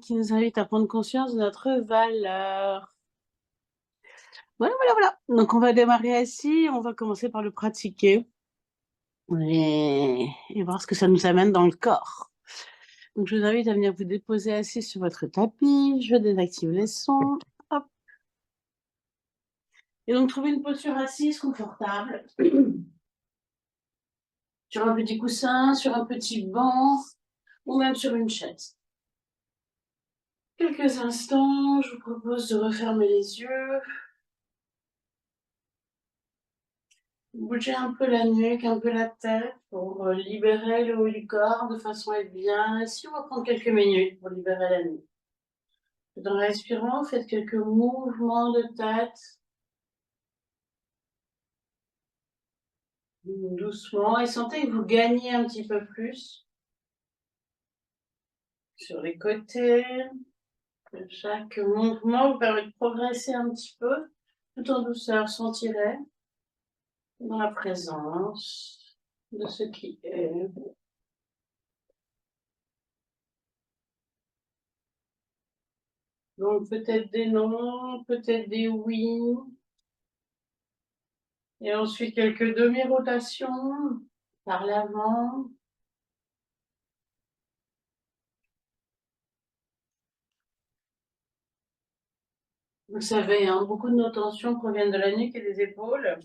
qui nous invite à prendre conscience de notre valeur. Voilà, voilà, voilà. Donc, on va démarrer assis, on va commencer par le pratiquer et voir ce que ça nous amène dans le corps. Donc, je vous invite à venir vous déposer assis sur votre tapis. Je désactive les sons. Hop. Et donc, trouver une posture assise confortable. Sur un petit coussin, sur un petit banc ou même sur une chaise. Quelques instants, je vous propose de refermer les yeux. Bougez un peu la nuque, un peu la tête pour libérer le haut du corps de façon à être bien assis. On va prendre quelques minutes pour libérer la nuque. En respirant, faites quelques mouvements de tête. Doucement et sentez que vous gagnez un petit peu plus sur les côtés. Chaque mouvement vous permet de progresser un petit peu tout en douceur. Sentirez dans la présence de ce qui est. Donc peut-être des non, peut-être des oui. Et ensuite quelques demi-rotations par l'avant. Vous savez, hein, beaucoup de nos tensions proviennent de la nuque et des épaules.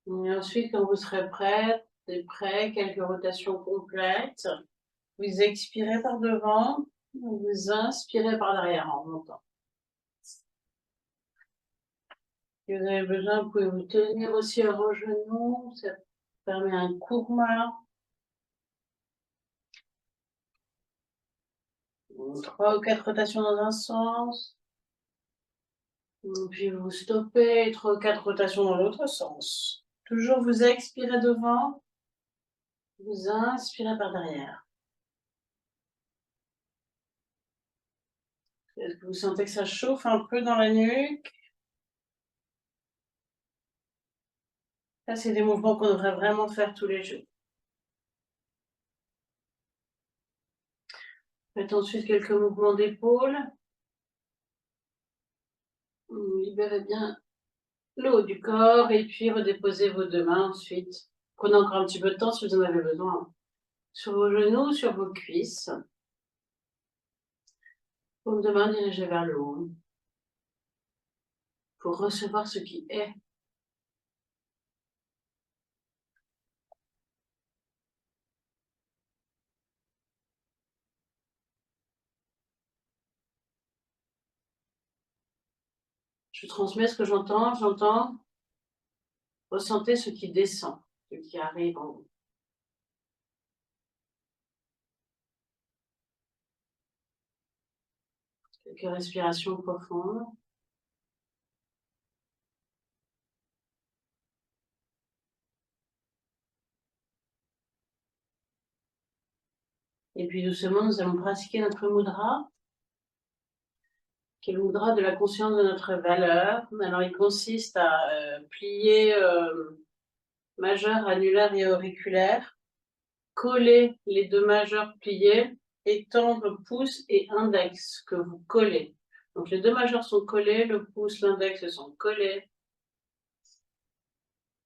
Et ensuite, quand vous serez prête et prêt, quelques rotations complètes. Vous expirez par devant, vous inspirez par derrière en montant. Si vous avez besoin, vous pouvez vous tenir aussi à vos genoux. Ça permet un kurma. 3 ou 4 rotations dans un sens. Puis vous stoppez, 3 ou 4 rotations dans l'autre sens. Toujours vous expirez devant, vous inspirez par derrière. Est-ce que vous sentez que ça chauffe un peu dans la nuque? Ça, c'est des mouvements qu'on devrait vraiment faire tous les jours. Faites ensuite quelques mouvements d'épaule. Libérez bien le haut du corps et puis redéposez vos deux mains ensuite. Prenez encore un petit peu de temps si vous en avez besoin. Sur vos genoux, sur vos cuisses. Paume de main dirigée vers le haut. Pour recevoir ce qui est. Je transmets ce que j'entends, ressentez ce qui descend, ce qui arrive en vous. Quelques respirations profondes. Et puis doucement, nous allons pratiquer notre mudra, qui est le mudra de la conscience de notre valeur. Alors, il consiste à plier majeur, annulaire et auriculaire, coller les deux majeurs pliés, étendre pouce et index que vous collez. Donc les deux majeurs sont collés, le pouce, l'index sont collés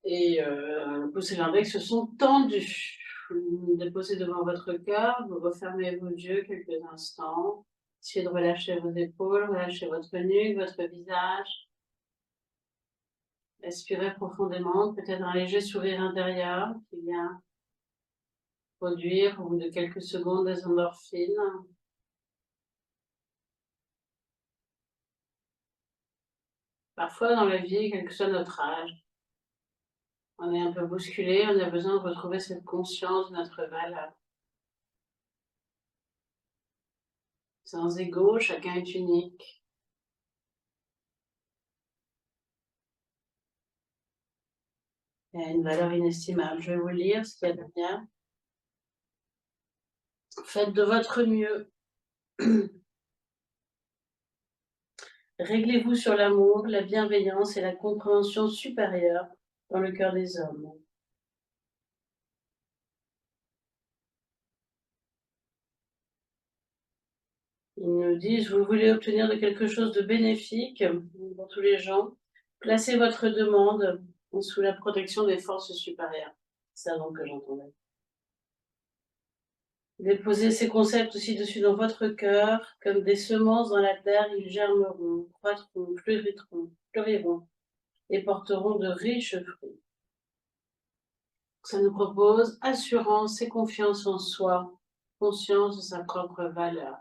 et le pouce et l'index sont tendus. Vous vous déposez devant votre cœur, vous refermez vos yeux quelques instants. Essayez de relâcher vos épaules, relâchez votre nuque, votre visage. Respirez profondément, peut-être un léger sourire intérieur qui vient produire au bout de quelques secondes des endorphines. Parfois dans la vie, quel que soit notre âge, on est un peu bousculé, on a besoin de retrouver cette conscience de notre valeur. Sans ego, chacun est unique. Il y a une valeur inestimable. Je vais vous lire ce qu'il y a de bien. Faites de votre mieux. Réglez-vous sur l'amour, la bienveillance et la compréhension supérieure dans le cœur des hommes. Ils nous disent, vous voulez obtenir de quelque chose de bénéfique pour tous les gens, placez votre demande sous la protection des forces supérieures. C'est ça donc que j'entendais. Déposez ces concepts aussi dessus dans votre cœur, comme des semences dans la terre, ils germeront, croîtront, fleuriront et porteront de riches fruits. Ça nous propose assurance et confiance en soi, conscience de sa propre valeur.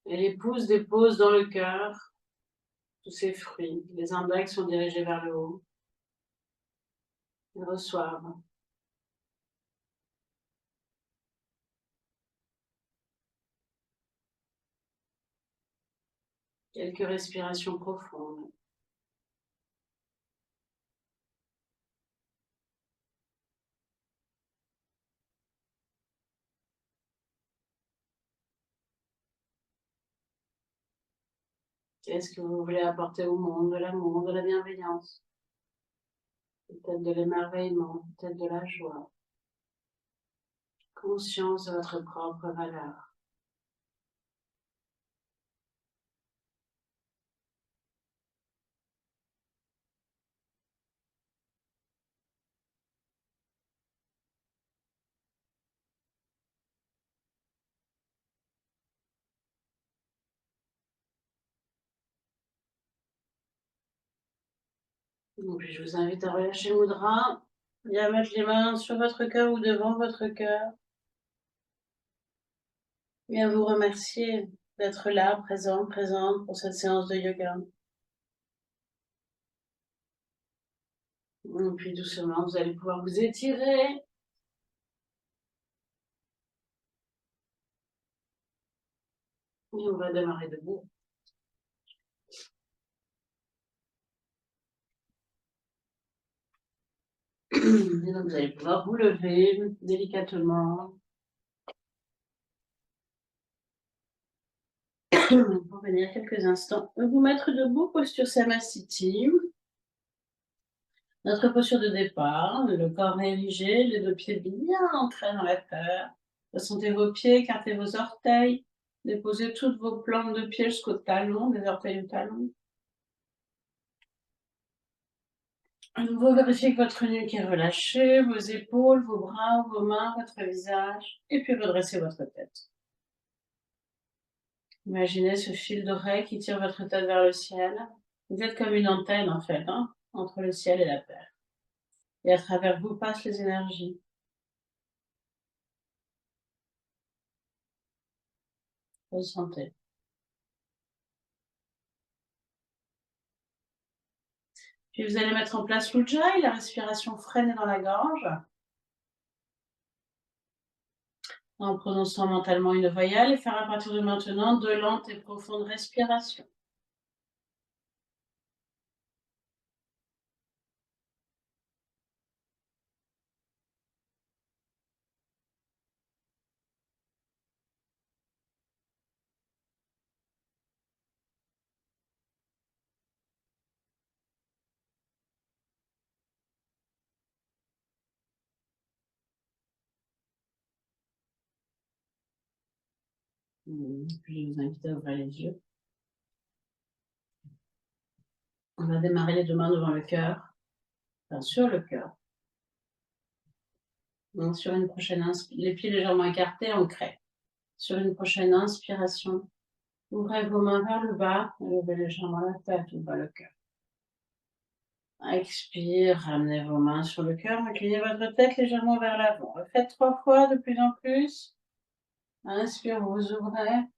Et l'épouse dépose dans le cœur tous ses fruits. Les index sont dirigés vers le haut. Ils reçoivent. Quelques respirations profondes. Qu'est-ce que vous voulez apporter au monde? De l'amour, de la bienveillance, peut-être de l'émerveillement, peut-être de la joie. Conscience de votre propre valeur. Donc, je vous invite à relâcher le mudra et à mettre les mains sur votre cœur ou devant votre cœur et à vous remercier d'être là, présent, présente pour cette séance de yoga. Et puis doucement, vous allez pouvoir vous étirer. Et on va démarrer debout. Et donc vous allez pouvoir vous lever délicatement pour venir quelques instants vous mettre debout, posture Samasthiti. Notre posture de départ, le corps érigé, les deux pieds bien ancrés dans la terre. Ressentez vos pieds, écartez vos orteils, déposez toutes vos plantes de pieds jusqu'au talon, des orteils au talon. À nouveau, vérifiez que votre nuque est relâchée, vos épaules, vos bras, vos mains, votre visage, et puis redressez votre tête. Imaginez ce fil d'oreille qui tire votre tête vers le ciel. Vous êtes comme une antenne en fait, entre le ciel et la terre. Et à travers vous passent les énergies. Ressentez. Puis vous allez mettre en place l'Ujjayi, la respiration freinée dans la gorge, en prononçant mentalement une voyelle et faire à partir de maintenant de lentes et profondes respirations. Puis je vous invite à ouvrir les yeux. On va démarrer les deux mains devant le cœur, enfin sur le cœur. Donc, sur une prochaine inspiration, les pieds légèrement écartés, on crée. Sur une prochaine inspiration, ouvrez vos mains vers le bas, levez légèrement la tête ou bas le cœur. Expire, ramenez vos mains sur le cœur, inclinez votre tête légèrement vers l'avant. Refaites 3 fois de plus en plus. Inspire, vous ouvrez.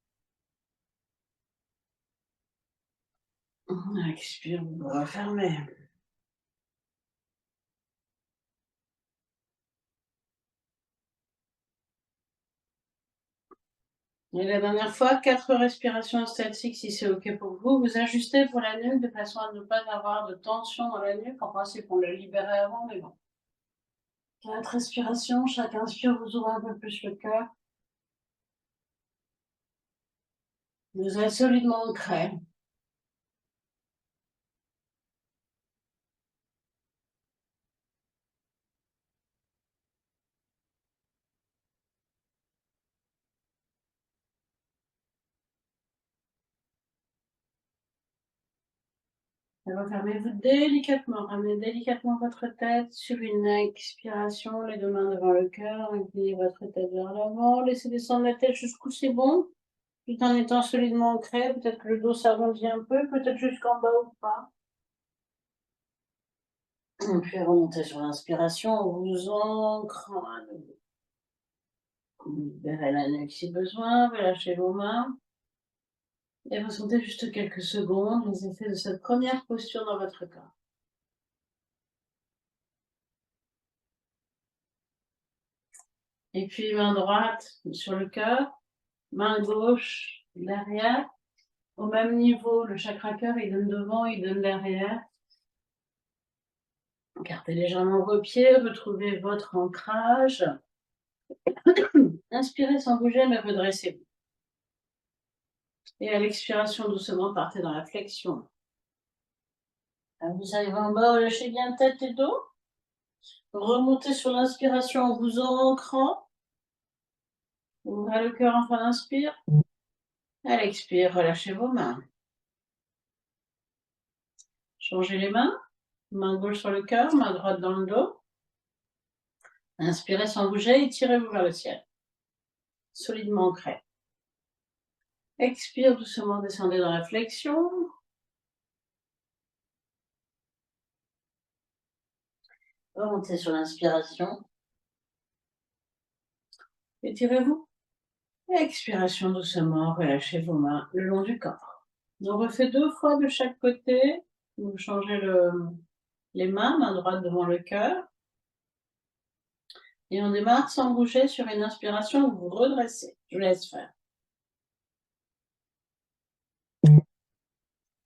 Expire, vous refermez. Et la dernière fois, 4 respirations statiques si c'est OK pour vous. Vous ajustez pour la nuque de façon à ne pas avoir de tension dans la nuque. En principe, on l'a libéré avant, mais bon. 4 respirations, chaque inspire, vous ouvrez un peu plus le cœur. Vous êtes solidement ancré. Refermez-vous délicatement. Ramenez délicatement votre tête sur une expiration. Les deux mains devant le cœur. Inclinez votre tête vers l'avant. Laissez descendre la tête jusqu'où c'est bon. Tout en étant solidement ancré. Peut-être que le dos s'arrondit un peu. Peut-être jusqu'en bas ou pas. Et puis remontez sur l'inspiration en vous ancrant à nouveau. Libérez la nuque si besoin. Relâchez vos mains. Et ressentez juste quelques secondes les effets de cette première posture dans votre corps. Et puis main droite sur le cœur, main gauche derrière. Au même niveau, le chakra cœur, il donne devant, il donne derrière. Gardez légèrement vos pieds, retrouvez votre ancrage. Inspirez sans bouger, mais redressez-vous. Et à l'expiration, doucement, partez dans la flexion. Vous arrivez en bas, relâchez bien tête et dos. Remontez sur l'inspiration en vous ancrant. Ouvrez le cœur, enfin l'inspire. À l'expire, relâchez vos mains. Changez les mains. Main gauche sur le cœur, main droite dans le dos. Inspirez sans bouger et tirez-vous vers le ciel. Solidement ancré. Expire doucement, descendez dans la flexion. Remontez sur l'inspiration. Étirez-vous. Expiration doucement, relâchez vos mains le long du corps. On refait 2 fois de chaque côté. Vous changez les mains, main droite devant le cœur. Et on démarre sans bouger sur une inspiration, vous redressez. Je vous laisse faire.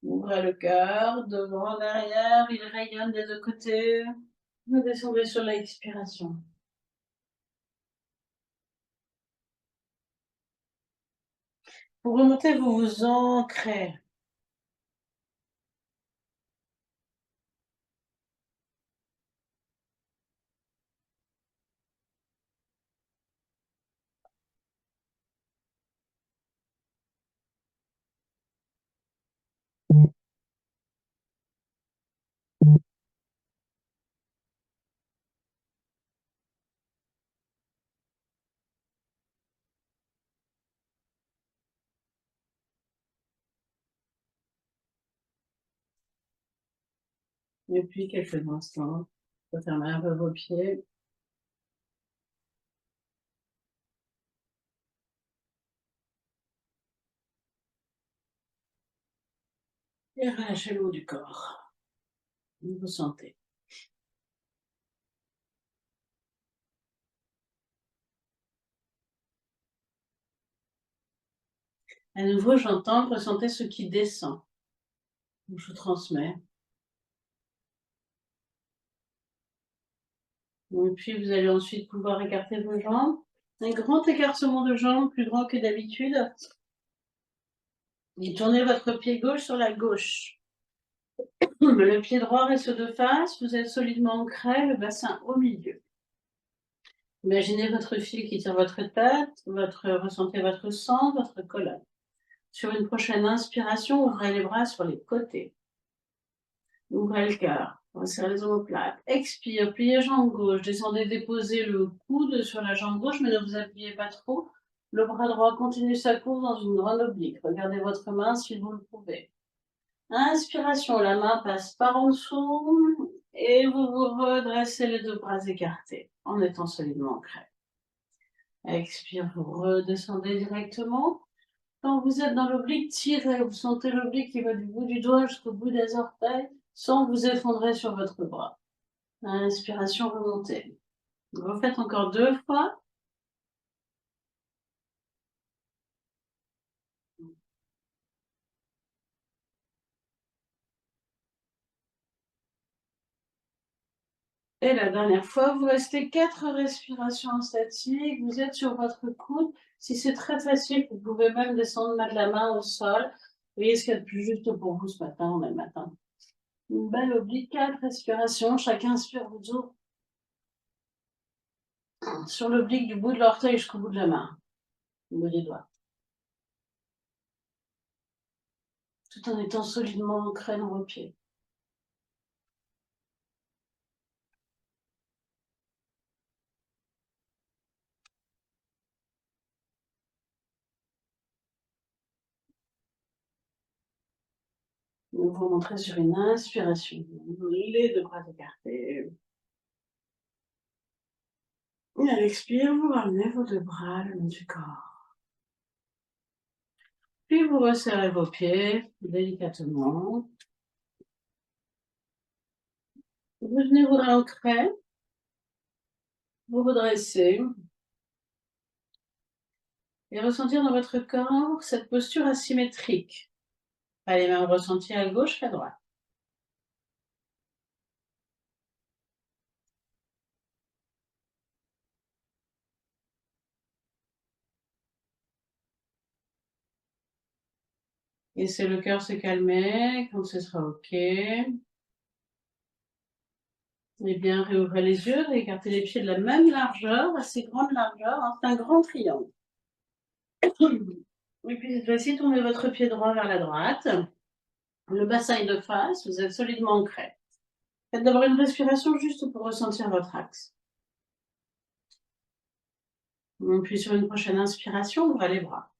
Ouvrez le cœur, devant, derrière, il rayonne des 2 côtés. Vous descendez sur l'expiration. Pour remonter, vous vous ancrez. Et puis, quelques instants, vous fermez un peu vos pieds. Et relâchez le haut du corps. Vous sentez. À nouveau, j'entends, ressentez ce qui descend. Je vous transmets. Et puis, vous allez ensuite pouvoir écarter vos jambes. Un grand écartement de jambes, plus grand que d'habitude. Et tournez votre pied gauche sur la gauche. Le pied droit reste de face. Vous êtes solidement ancré, le bassin au milieu. Imaginez votre fil qui tire votre tête, ressentez votre sang, votre colonne. Sur une prochaine inspiration, ouvrez les bras sur les côtés. Ouvrez le cœur, resserrez les omoplates. Expire, pliez jambe gauche, descendez, déposez le coude sur la jambe gauche, mais ne vous appuyez pas trop. Le bras droit continue sa course dans une grande oblique. Regardez votre main si vous le pouvez. Inspiration, la main passe par en dessous et vous vous redressez les 2 bras écartés en étant solidement ancré. Expire, vous redescendez directement. Quand vous êtes dans l'oblique, tirez, vous sentez l'oblique qui va du bout du doigt jusqu'au bout des orteils sans vous effondrer sur votre bras. Inspiration, remontez. Vous faites encore 2 fois. Et la dernière fois, vous restez 4 respirations statiques. Vous êtes sur votre coude. Si c'est très facile, vous pouvez même descendre, mettre la main au sol. Vous voyez ce qu'il y a de plus juste pour vous ce matin, on est le matin. Une belle oblique, 4 respirations. Chacun inspire, vous ouvre sur l'oblique du bout de l'orteil jusqu'au bout de la main, au bout des doigts. Tout en étant solidement ancré dans vos pieds. Vous remonterez sur une inspiration, les deux bras écartés. Et à l'expire, vous ramenez vos deux bras le long du corps. Puis vous resserrez vos pieds délicatement. Vous venez vous réancrer, vous redressez et ressentir dans votre corps cette posture asymétrique. Pas les mêmes ressentis à gauche qu'à droite. Laissez le cœur se calmer quand ce sera OK. Et bien, réouvrez les yeux, écartez les pieds de la même largeur, assez grande largeur, hein, c'est un grand triangle. Et puis cette fois-ci, tournez votre pied droit vers la droite. Le bassin est de face, vous êtes solidement ancré. Faites d'abord une respiration juste pour ressentir votre axe. Puis sur une prochaine inspiration, ouvrez les bras.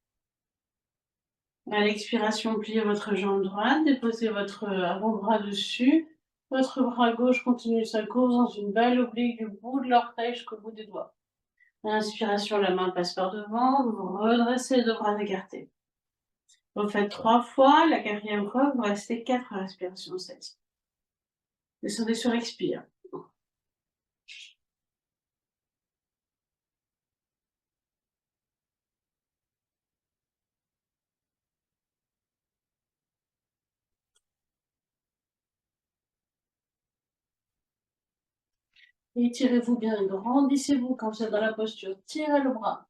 À l'expiration, pliez votre jambe droite, déposez votre avant-bras dessus. Votre bras gauche continue sa course dans une belle oblique du bout de l'orteil jusqu'au bout des doigts. À l'inspiration, la main passe par devant, vous redressez les deux bras écartés. Vous faites 3 fois, la 4e fois, vous restez 4 respirations cette. Descendez sur expire. Étirez-vous bien, grandissez-vous quand vous êtes dans la posture, tirez le bras.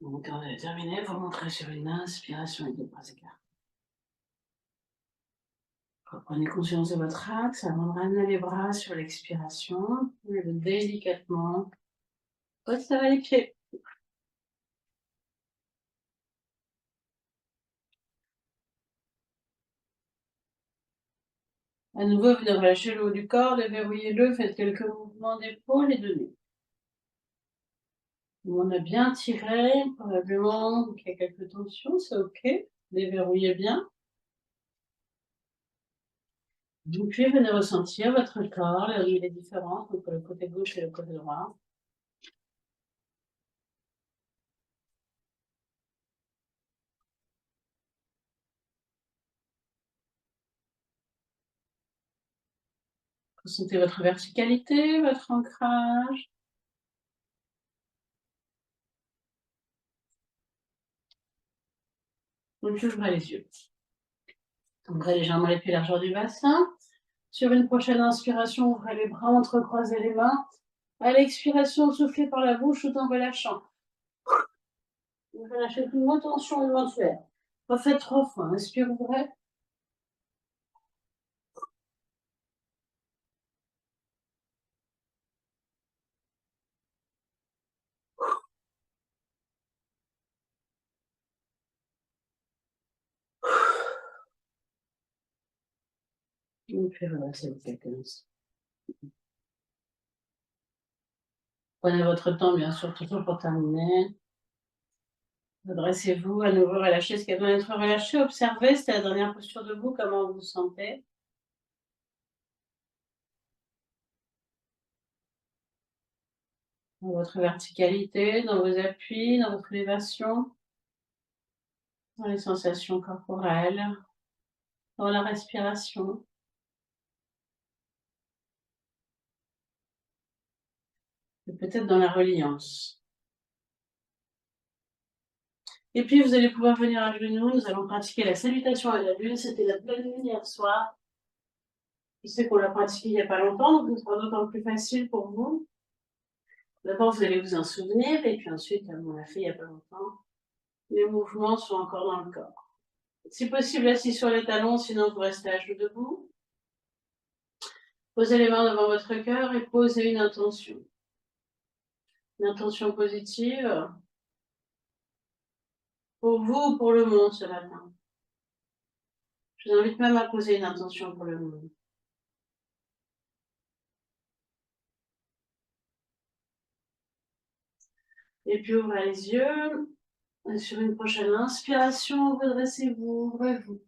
Donc, quand vous avez terminé, vous montrez sur une inspiration avec les bras écartés. Reprenez conscience de votre axe avant de ramener les bras sur l'expiration. Délicatement, resserrez les pieds. À nouveau, venez relâcher le haut du corps, déverrouillez-le, faites quelques mouvements d'épaule et de nez. On a bien tiré, probablement qu'il y a quelques tensions, c'est OK. Déverrouillez bien. Puis venez ressentir votre corps, les différences entre le côté gauche et le côté droit. Ressentez votre verticalité, votre ancrage. Puis ouvrez les yeux. Ouvrez légèrement les pieds largeur du bassin. Sur une prochaine inspiration, ouvrez les bras, entrecroisez les mains. À l'expiration, soufflez par la bouche tout en relâchant. Vous relâchez toute vos tensions éventuelles. Refaites 3 fois. Inspire, ouvrez. Et puis relaxez quelques instants. Prenez votre temps, bien sûr, toujours pour terminer. Redressez-vous, à nouveau relâchez ce qui doit être relâché. Observez, c'était la dernière posture debout, comment vous vous sentez. Dans votre verticalité, dans vos appuis, dans votre élévation, dans les sensations corporelles, dans la respiration. Et peut-être dans la reliance. Et puis, vous allez pouvoir venir à genoux. Nous allons pratiquer la salutation à la lune. C'était la pleine lune hier soir. Je sais qu'on l'a pratiqué il n'y a pas longtemps, donc ce sera d'autant plus facile pour vous. D'abord, vous allez vous en souvenir et puis ensuite, comme on l'a fait il n'y a pas longtemps, les mouvements sont encore dans le corps. Si possible, assis sur les talons, sinon vous restez à genoux debout. Posez les mains devant votre cœur et posez une intention. Une intention positive pour vous ou pour le monde ce matin. Je vous invite même à poser une intention pour le monde. Et puis ouvrez les yeux. Et sur une prochaine inspiration, redressez-vous, ouvrez-vous.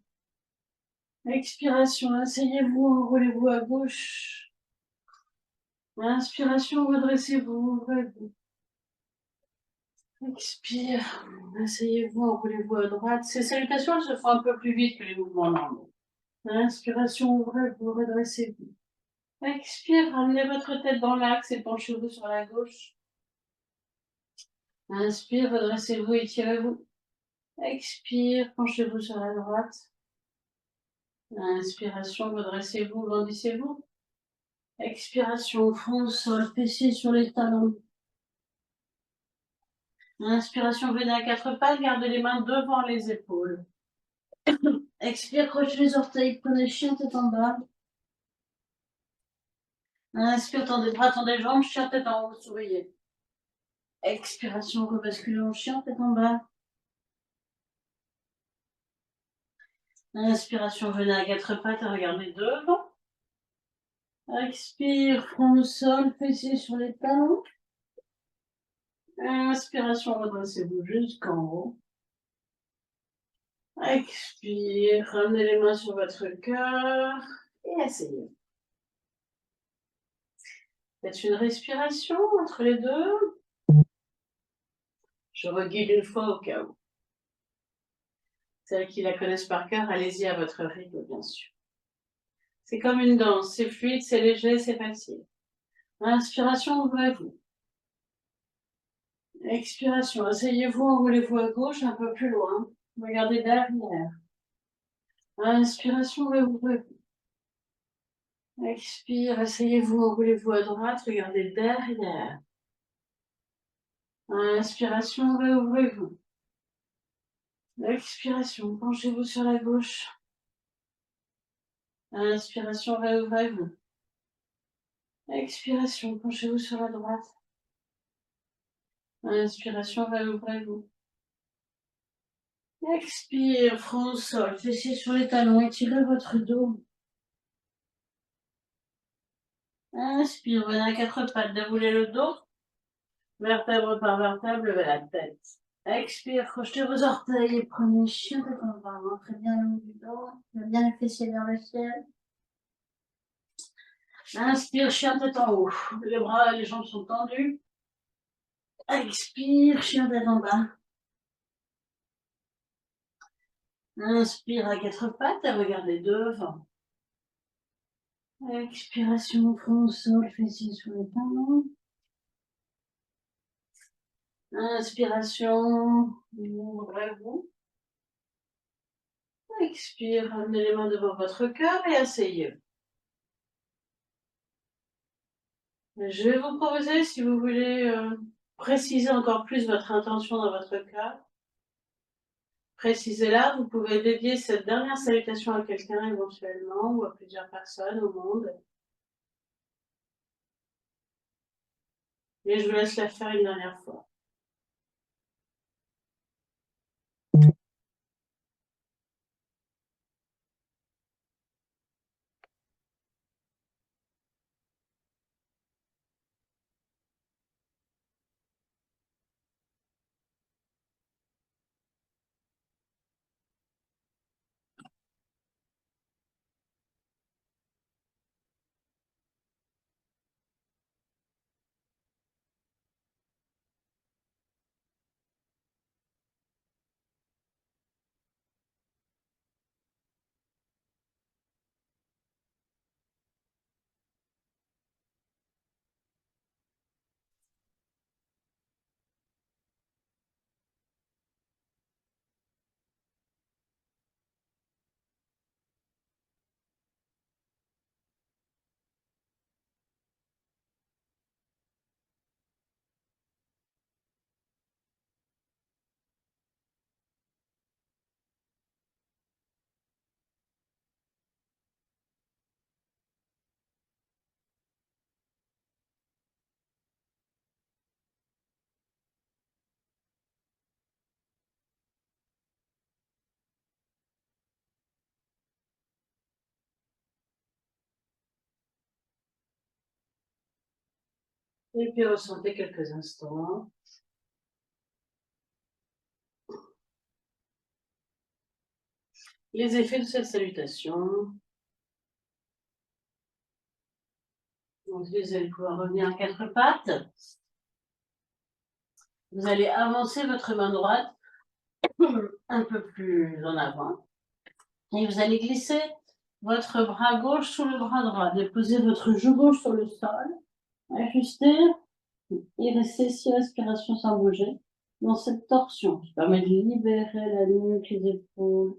Expiration, asseyez-vous, enroulez-vous à gauche. Inspiration, redressez-vous, ouvrez-vous. Expire, asseyez-vous, enroulez-vous à droite. Ces salutations, elles se font un peu plus vite que les mouvements normaux. Inspiration, ouvrez-vous, redressez-vous. Expire, ramenez votre tête dans l'axe et penchez-vous sur la gauche. Inspire, redressez-vous, étirez-vous. Expire, penchez-vous sur la droite. Inspiration, redressez-vous, grandissez-vous. Expiration, front au sol, fessiers sur les talons. Inspiration, venez à quatre pattes, gardez les mains devant les épaules. Expire, crochez les orteils, prenez chien tête en bas. Inspire, tendez bras, tendez jambes, chien tête en haut, souriez. Expiration, rebasculez en chien tête en bas. Inspiration, venez à quatre pattes et regardez devant. Expire, front au sol, fessiers sur les talons. Inspiration, redressez-vous jusqu'en haut. Expire, ramenez les mains sur votre cœur et asseyez. Faites une respiration entre les deux. Je reguide une fois au cas où. Celles qui la connaissent par cœur, allez-y à votre rythme, bien sûr. C'est comme une danse, c'est fluide, c'est léger, c'est facile. Inspiration, ouvrez-vous. Expiration, asseyez-vous, enroulez-vous à gauche, un peu plus loin. Regardez derrière. Inspiration, ouvrez-vous. Expire, asseyez-vous, enroulez-vous à droite, regardez derrière. Inspiration, ouvrez-vous. Expiration, penchez-vous sur la gauche. Inspiration, ouvrez-vous. Expiration, penchez-vous sur la droite. Inspiration, ouvrez-vous. Expire, front au sol, fessiers sur les talons, étirez votre dos. Inspire, venez à quatre pattes, déroulez le dos. Vertèbre par vertèbre, levez la tête. Expire, crochetez vos orteils et prenez chien tête en bas. Rentrez bien le haut du dos, bien les fessiers vers le ciel. Inspire, chien tête en haut. Les bras et les jambes sont tendus. Expire, chien tête en bas. Inspire à quatre pattes et regardez devant. Expiration, front au sol, fessiers sur les talons. Inspiration, ouvrez-vous. Expire, ramenez les mains devant votre cœur et asseyez-vous. Je vais vous proposer, si vous voulez préciser encore plus votre intention dans votre cœur, précisez-la. Vous pouvez dédier cette dernière salutation à quelqu'un éventuellement ou à plusieurs personnes au monde. Et je vous laisse la faire une dernière fois. Et puis ressentez quelques instants les effets de cette salutation. Donc, vous allez pouvoir revenir à quatre pattes. Vous allez avancer votre main droite un peu plus en avant. Et vous allez glisser votre bras gauche sous le bras droit. Déposez votre joue gauche sur le sol. Ajustez et restez 6 respirations sans bouger dans cette torsion. Ça permet de libérer la nuque, les épaules.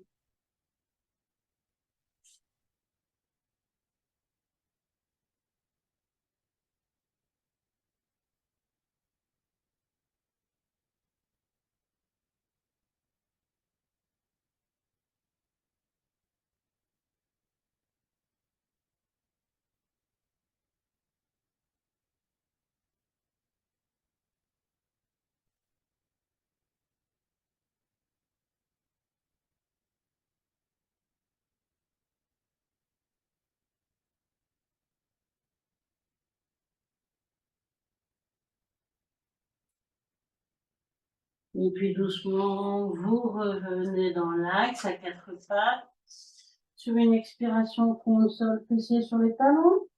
Et puis doucement, vous revenez dans l'axe à quatre pattes. Sur une expiration, console fessier sur les talons.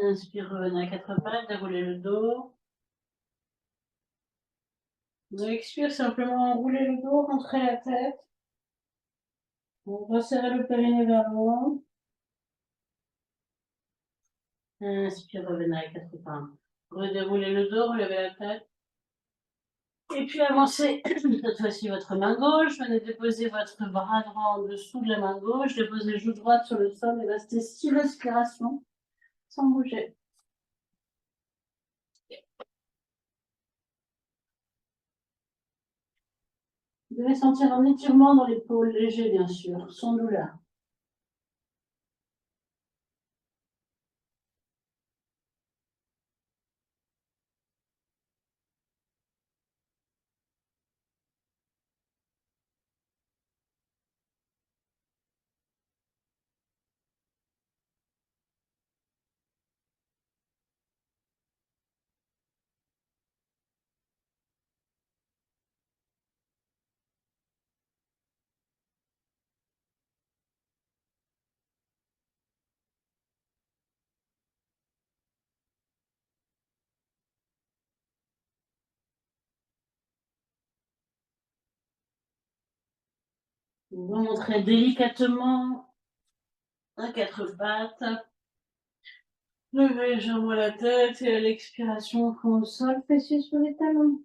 Inspire, revenez à quatre pattes, déroulez le dos. Expire, simplement enrouler le dos, rentrer la tête. Resserrez le périnée vers le haut. Inspire, revenez à quatre pattes. Redéroulez le dos, relevez la tête. Et puis avancez cette fois-ci votre main gauche. Venez déposer votre bras droit en dessous de la main gauche. Déposez joue droite sur le sol et restez 6 respirations sans bouger. Vous devez sentir un étirement dans l'épaule léger, bien sûr, sans douleur. Vous remonterez délicatement à quatre pattes. Levez les jambes à la tête et à l'expiration, fond au sol, fessiers sur les talons.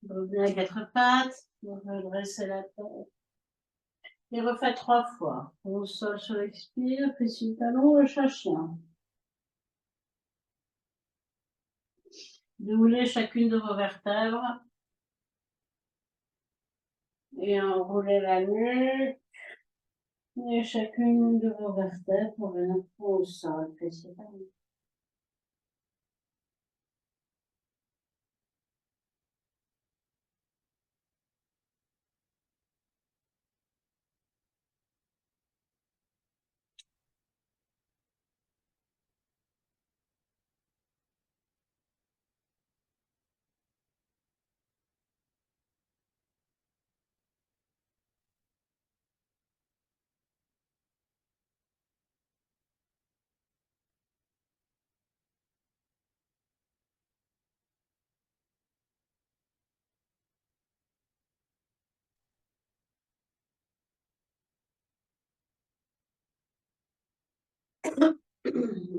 Revenez à quatre pattes, redressez la tête. Et refaites 3 fois. Fond au sol sur l'expire, fessiers talons, le chat-chien. Déroulez chacune de vos vertèbres. Et enroulez la nuque. Et chacune de vos vertèbres pour venir au sol, fessiers talons.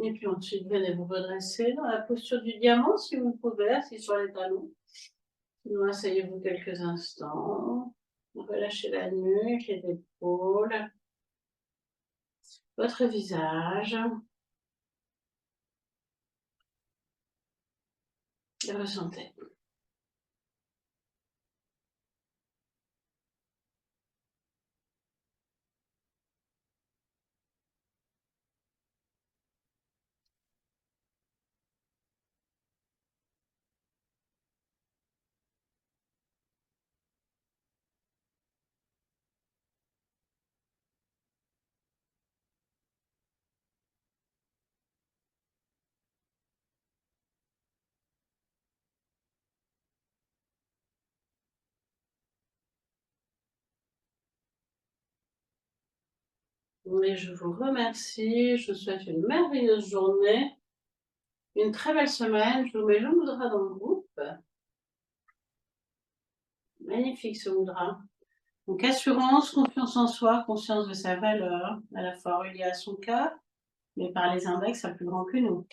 Et puis ensuite, venez vous redresser dans la posture du diamant si vous pouvez, assis sur les talons. Sinon, asseyez-vous quelques instants. Relâchez la nuque, les épaules, votre visage. Et ressentez. Et je vous remercie. Je vous souhaite une merveilleuse journée, une très belle semaine. Je vous mets le mudra dans le groupe. Magnifique ce mudra. Donc assurance, confiance en soi, conscience de sa valeur, à la fois reliée à son cœur, mais par les index à plus grand que nous.